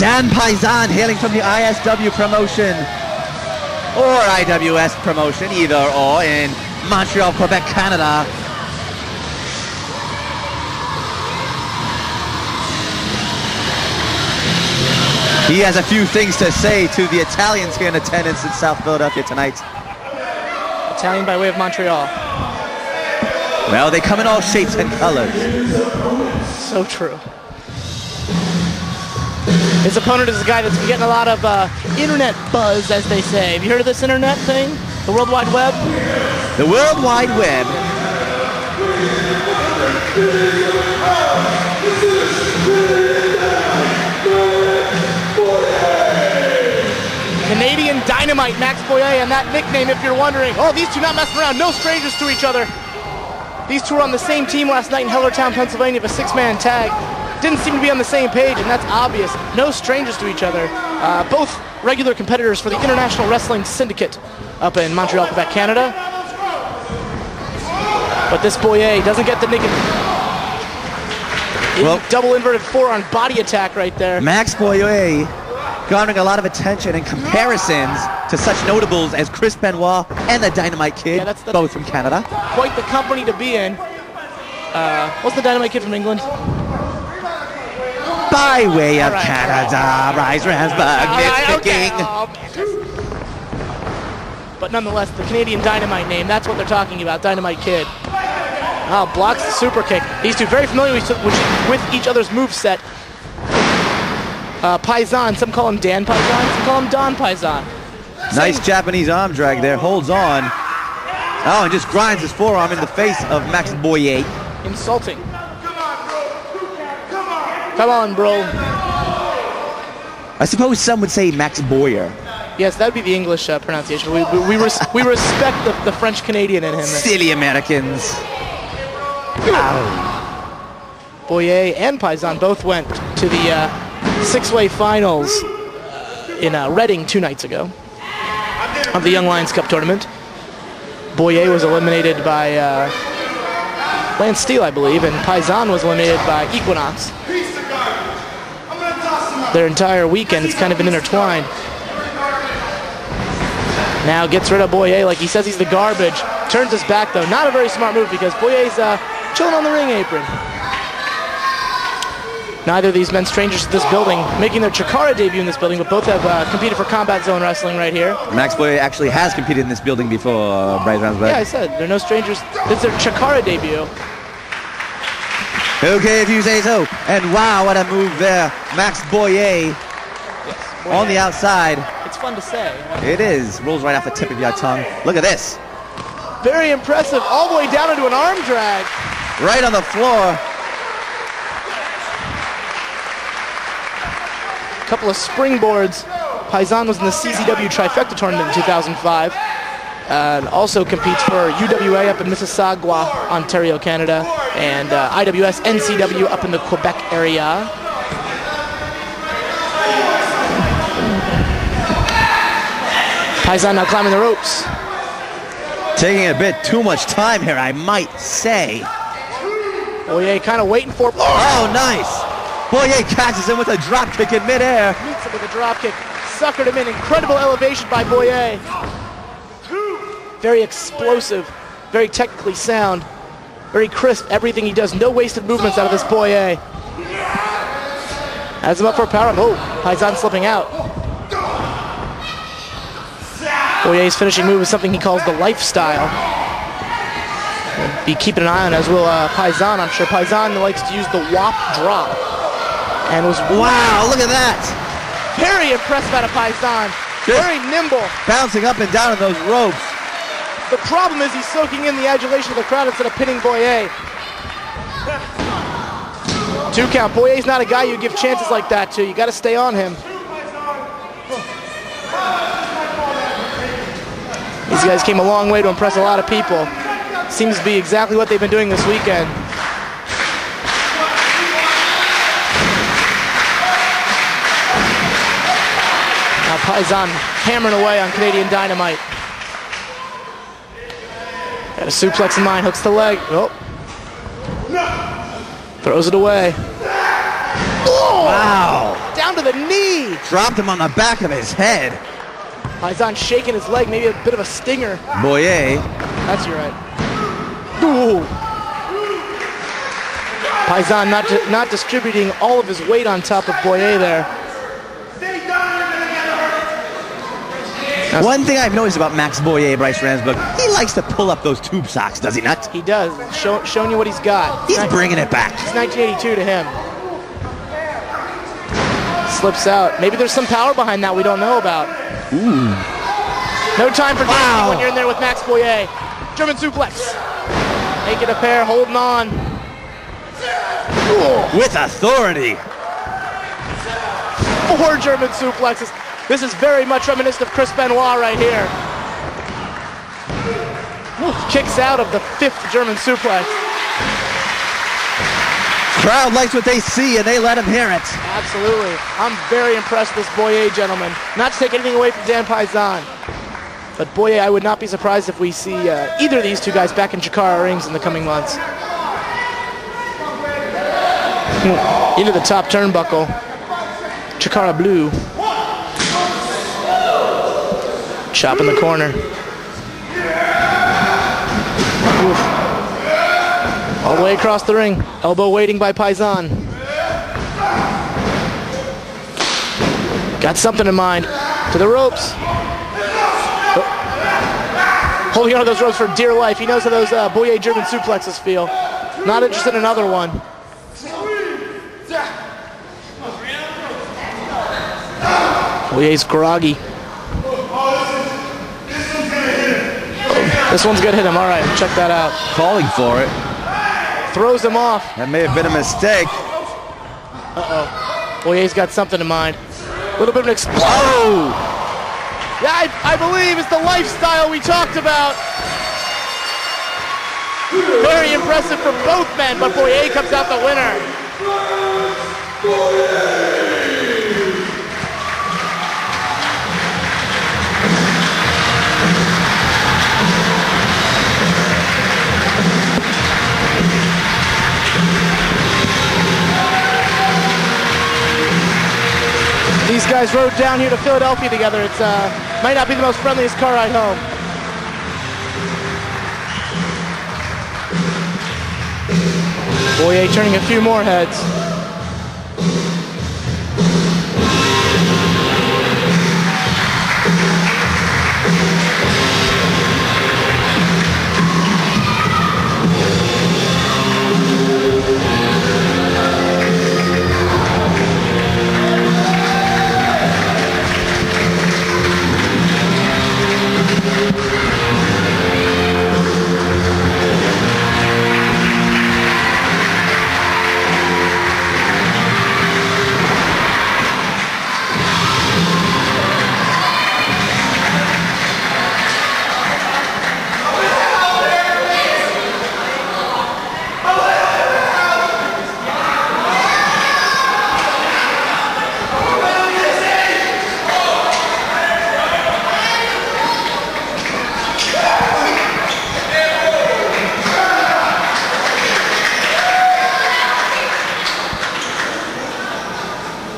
Dan Paysan hailing from the ISW promotion or IWS promotion, either or, in Montreal, Quebec, Canada. He has a few things to say to the Italians here in attendance in South Philadelphia tonight. Italian by way of Montreal. Well, they come in all shapes and colors. So true. His opponent is a guy that's been getting a lot of internet buzz, as they say. Have you heard of this internet thing? The World Wide Web? The World Wide Web. Canadian Dynamite, Max Boyer, and that nickname, if you're wondering. Oh, these two not messing around, no strangers to each other. These two were on the same team last night in Hellertown, Pennsylvania, of a six-man tag. Didn't seem to be on the same page, and that's obvious. No strangers to each other. Both regular competitors for the International Wrestling Syndicate up in Montreal, Quebec, Canada. But this Boyer doesn't get the nickname. Well, double inverted forearm body attack right there. Max Boyer garnering a lot of attention and comparisons to such notables as Chris Benoit and the Dynamite Kid, yeah, that's both from Canada. Quite the company to be in. What's the Dynamite Kid from England? By way of Canada, Rise Ramsburg, Mr. King. But nonetheless, the Canadian Dynamite name, that's what they're talking about, Dynamite Kid. Oh, blocks the super kick. These two very familiar with each other's moveset. Paysan, some call him Dan Paysan, some call him Don Paysan. Nice Japanese arm drag there, holds on. Oh, and just grinds his forearm in the face of Max Boyer. Insulting. Come on, bro. I suppose some would say Max Boyer. Yes, that would be the English pronunciation. We respect the French-Canadian in him. Silly Americans. Boyer and Paysan both went to the six-way finals in Reading 2 nights ago of the Young Lions Cup tournament. Boyer was eliminated by Lance Steele, I believe, and Paysan was eliminated by Equinox. Their entire weekend has kind of been intertwined. Now gets rid of Boyer like he says he's the garbage. Turns his back though. Not a very smart move because Boyer's chilling on the ring apron. Neither of these men strangers to this building, making their Chikara debut in this building, but both have competed for Combat Zone Wrestling right here. Max Boyer actually has competed in this building before, Bryce Ramsburg. Yeah, I said, they're no strangers. This is their Chikara debut. Okay, if you say so. And wow, what a move there. Max Boyer, yes, on the outside. It's fun to say. It is. Rolls right off the tip of your tongue. Look at this. Very impressive. All the way down into an arm drag. Right on the floor. Couple of springboards. Paysan was in the CZW Trifecta tournament in 2005 and also competes for UWA up in Mississauga, Ontario, Canada, and IWS NCW up in the Quebec area. Paysan now climbing the ropes. Taking a bit too much time here, I might say. Boyer kind of waiting for... Oh, nice. Boyer catches him with a drop kick in midair. Meets him with a drop kick. Suckered him in. Incredible elevation by Boyer. Very explosive. Very technically sound. Very crisp. Everything he does. No wasted movements out of this Boyer. Has him up for a power. Oh, Paysan slipping out. Boyer's finishing move is something he calls the lifestyle. We'll be keeping an eye on, as will Paysan. I'm sure Paysan likes to use the WAP drop. And was... Wow, look at that. Very impressive out of Paysan. Very nimble. Bouncing up and down on those ropes. The problem is he's soaking in the adulation of the crowd instead of pinning Boyer. 2 count. Boyer's not a guy you give chances like that to. You got to stay on him. These guys came a long way to impress a lot of people. Seems to be exactly what they've been doing this weekend. Now Paysan hammering away on Canadian Dynamite. Got a suplex in mind, hooks the leg. Oh. Throws it away. Oh! Wow. Down down to the knee. Dropped him on the back of his head. Paysan shaking his leg, maybe a bit of a stinger. Boyer. That's you right. Ooh. Paysan not distributing all of his weight on top of Boyer there. One thing I've noticed about Max Boyer, Bryce Ramsberg, he likes to pull up those tube socks, does he not? He does, showing you what he's got. He's bringing it back. It's 1982 to him. Slips out. Maybe there's some power behind that we don't know about. Ooh. No time for dancing when you're in there with Max Boyer. German suplex. Make it a pair, holding on. Ooh. With authority. 4 German suplexes. This is very much reminiscent of Chris Benoit right here. Kicks out of the 5th German suplex. Crowd likes what they see and they let him hear it. Absolutely. I'm very impressed with this Boyer gentleman. Not to take anything away from Dan Paysan, but Boyer, I would not be surprised if we see either of these two guys back in Chikara rings in the coming months. Into the top turnbuckle. Chikara blue. Chop in the corner. Oof. All the way across the ring. Elbow waiting by Paysan. Got something in mind. To the ropes. Holding on to those ropes for dear life. He knows how those Boyer German suplexes feel. Not interested in another one. Boyer's groggy. This one's gonna hit him. All right, check that out. Calling for it. Throws him off. That may have been a mistake. Uh-oh. Boyer's got something in mind. A little bit of an explosion. Whoa! Yeah, I believe it's the lifestyle we talked about. Very impressive for both men, but Boyer comes out the winner. These guys rode down here to Philadelphia together. It's might not be the most friendliest car ride home. Boyer turning a few more heads.